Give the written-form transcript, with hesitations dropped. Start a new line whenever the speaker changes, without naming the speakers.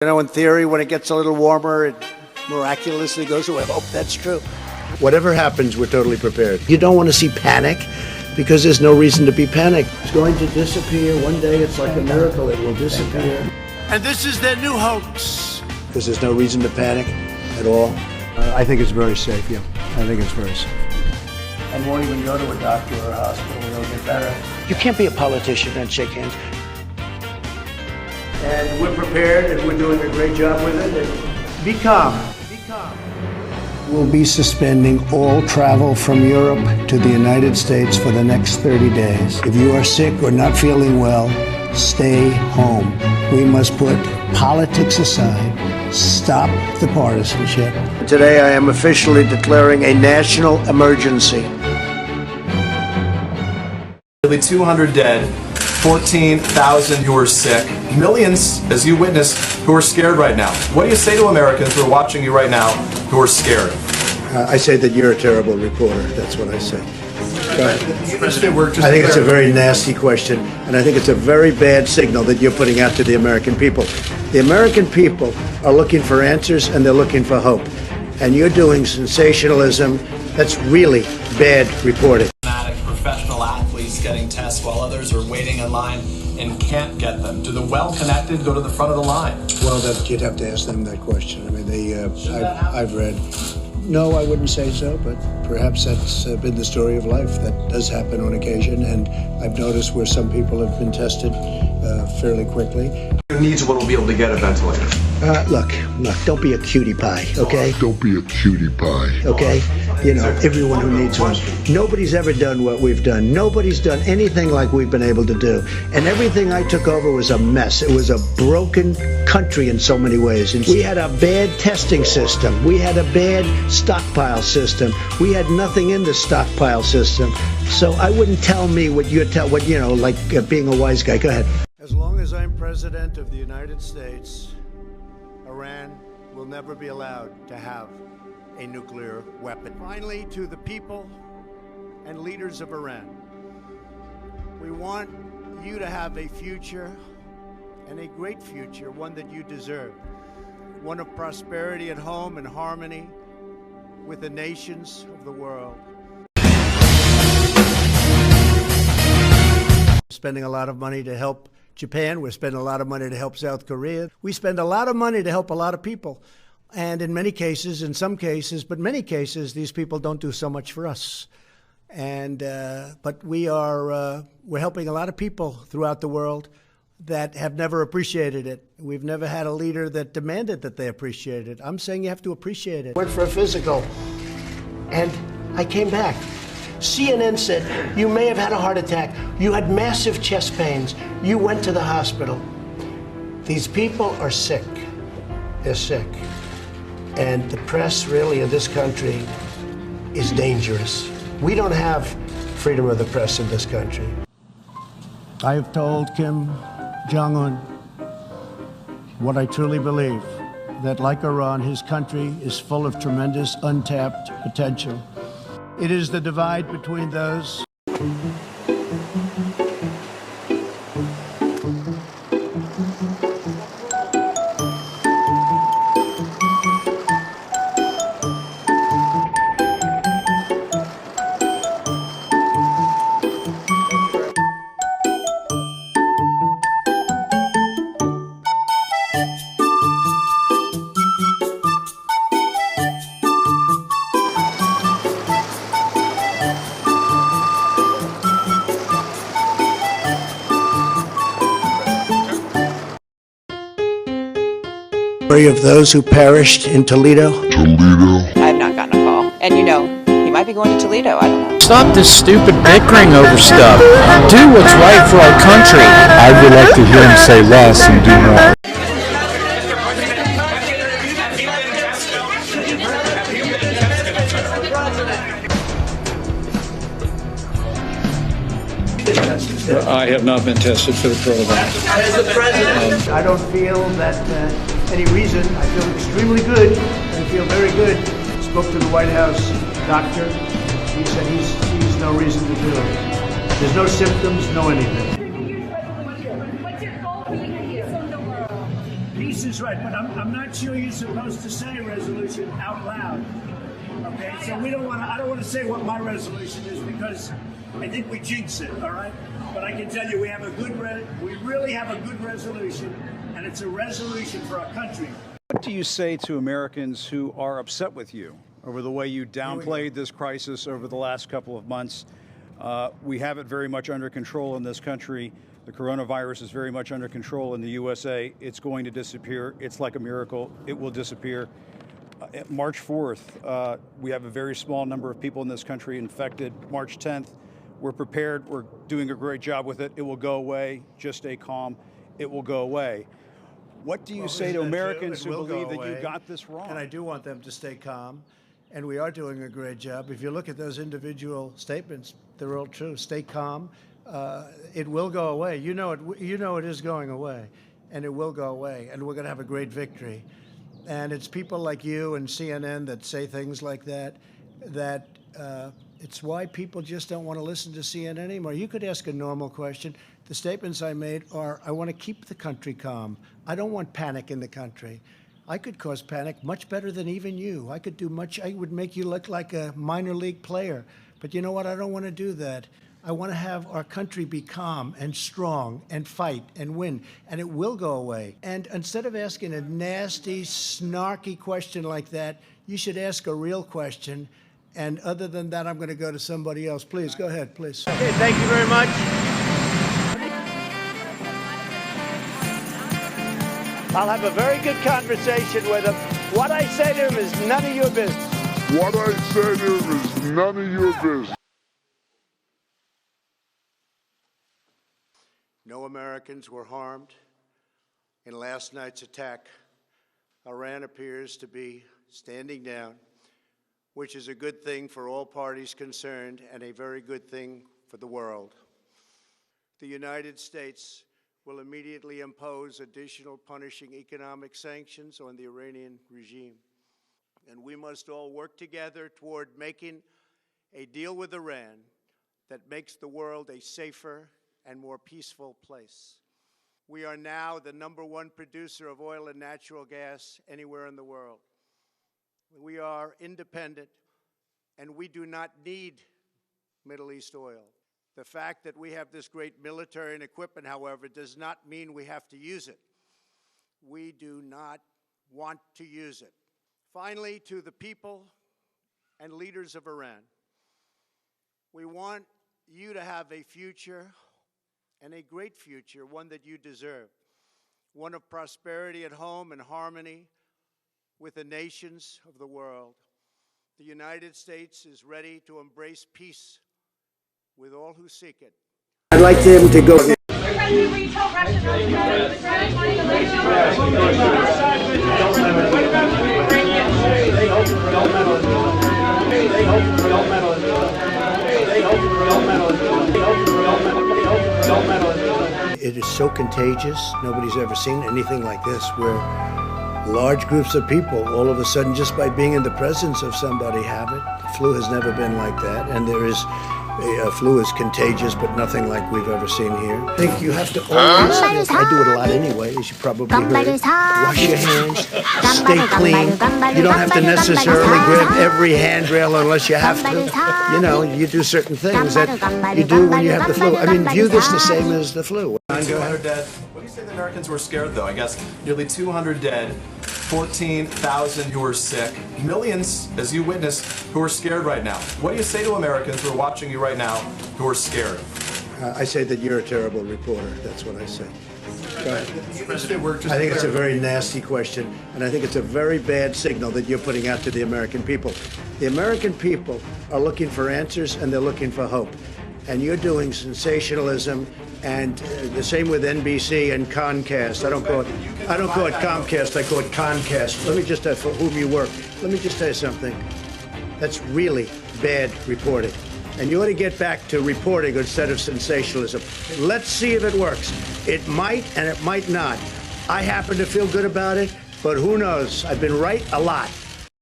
You know, in theory, when it gets a little warmer, it miraculously goes away. I hope that's true. Whatever happens, we're totally prepared. You don't want to see panic because there's no reason to be panicked. It's going to disappear. One day, it's like a miracle. It will disappear. And this is their new hoax. Because there's no reason to panic at all. I think it's very safe, yeah. I think it's very safe. And won't even go to a doctor or a hospital. It'll get better. You can't be a politician and shake hands. And we're prepared, and we're doing a great job with it. And be calm. Be calm. We'll be suspending all travel from Europe to the United States for the next 30 days. If you are sick or not feeling well, stay home. We must put politics aside. Stop the partisanship. Today I am officially declaring a national emergency.
Nearly 200 dead, 14,000 who are sick, millions, as you witness, who are scared right now. What do you say to Americans who are watching you right now who are scared?
I say that you're a terrible reporter. That's what I say.
I
think it's a very nasty question, and I think it's a very bad signal that you're putting out to the American people. The American people are looking for answers, and they're looking for hope. And you're doing sensationalism. That's really bad reporting.
Professional athletes getting tests while others are waiting in line and can't get them. Do the well-connected go to the front of the line?
Well, you'd have to ask them that question. I mean, I've read. No, I wouldn't say so, but perhaps that's been the story of life. That does happen on occasion, and I've noticed where some people have been tested fairly quickly.
Who needs one will be able to get a ventilator?
Look, don't be a cutie pie, okay?
Don't be a cutie pie.
Okay? You know, everyone who needs one. Nobody's ever done what we've done. Nobody's done anything like we've been able to do. And everything I took over was a mess. It was a broken country in so many ways. And we had a bad testing system. We had a bad stockpile system. We had nothing in the stockpile system. So I wouldn't tell me what like being a wise guy. Go ahead. As long as I'm president of the United States, Iran will never be allowed to have a nuclear weapon. Finally, to the people and leaders of Iran, we want you to have a future, and a great future, one that you deserve, one of prosperity at home and harmony with the nations of the world. Spending a lot of money to help Japan. We're spending a lot of money to help South Korea. We spend a lot of money to help a lot of people. And in many cases, but many cases, these people don't do so much for us. And but we're helping a lot of people throughout the world that have never appreciated it. We've never had a leader that demanded that they appreciate it. I'm saying you have to appreciate it. Went for a physical, and I came back. CNN said, you may have had a heart attack. You had massive chest pains. You went to the hospital. These people are sick. They're sick. And the press really in this country is dangerous. We don't have freedom of the press in this country. I have told Kim Jong-un what I truly believe, that like Iran, his country is full of tremendous untapped potential. It is the divide between those. Of those who perished in Toledo.
I have not gotten a call. And you know, he might be going to Toledo. I don't know.
Stop this stupid bickering over stuff. Do what's right for our country.
I would like to hear him say less and do more.
I have not been tested for the coronavirus.
As the president, I don't feel that any reason. I feel extremely good. I feel very good. Spoke to the White House doctor. He said he sees no reason to do it. There's no symptoms, no anything. Peace is right, but I'm not sure you're supposed to say resolution out loud. Okay, so I don't want to say what my resolution is because I think we jinx it, all right? But I can tell you we really have a good resolution, and it's a resolution for our country.
What do you say to Americans who are upset with you over the way you downplayed this crisis over the last couple of months? We have it very much under control in this country. The coronavirus is very much under control in the USA. It's going to disappear. It's like a miracle. It will disappear. March 4th, we have a very small number of people in this country infected. March 10th, we're prepared. We're doing a great job with it. It will go away. Just stay calm. It will go away. What do you say to Americans who believe that you got this wrong?
And I do want them to stay calm, and we are doing a great job. If you look at those individual statements, they're all true. Stay calm. It will go away. You know it is going away, and it will go away, and we're going to have a great victory. And it's people like you and CNN that say things like that, it's why people just don't want to listen to CNN anymore. You could ask a normal question. The statements I made are, I want to keep the country calm. I don't want panic in the country. I could cause panic much better than even you. I would make you look like a minor league player. But you know what? I don't want to do that. I want to have our country be calm and strong and fight and win, and it will go away. And instead of asking a nasty, snarky question like that, you should ask a real question. And other than that, I'm going to go to somebody else. Please, go ahead, please. Okay, thank you very much. I'll have a very good conversation with him. What I say to him is none of your business.
What I say to him is none of your business.
No Americans were harmed in last night's attack. Iran appears to be standing down, which is a good thing for all parties concerned and a very good thing for the world. The United States will immediately impose additional punishing economic sanctions on the Iranian regime. And we must all work together toward making a deal with Iran that makes the world a safer and more peaceful place. We are now the #1 producer of oil and natural gas anywhere in the world. We are independent, and we do not need Middle East oil. The fact that we have this great military and equipment, however, does not mean we have to use it. We do not want to use it. Finally, to the people and leaders of Iran, we want you to have a future, and a great future, one that you deserve, one of prosperity at home and harmony with the nations of the world. The United States is ready to embrace peace with all who seek it. I'd like him to go. It is so contagious. Nobody's ever seen anything like this, where large groups of people, all of a sudden, just by being in the presence of somebody, have it. The flu has never been like that, and flu is contagious, but nothing like we've ever seen here. I think you have to always, I do it a lot anyway, as you probably heard, wash your hands, stay clean. You don't have to necessarily grab every handrail unless you have to. You know, you do certain things that you do when you have the flu. I mean, view this the same as the flu.
200 dead. What do you say the Americans were scared, though? I guess nearly 200 dead, 14,000 who are sick, millions, as you witnessed, who are scared right now. What do you say to Americans who are watching you right now who are scared?
I say that you're a terrible reporter. That's what I say. Go ahead. I think it's a very nasty question, and I think it's a very bad signal that you're putting out to the American people. The American people are looking for answers, and they're looking for hope. And you're doing sensationalism, and the same with NBC and Comcast. I don't call it Comcast. I call it Concast. Let me just for whom you work. Let me just tell you something. That's really bad reporting. And you ought to get back to reporting instead of sensationalism. Let's see if it works. It might and it might not. I happen to feel good about it, but who knows? I've been right a lot.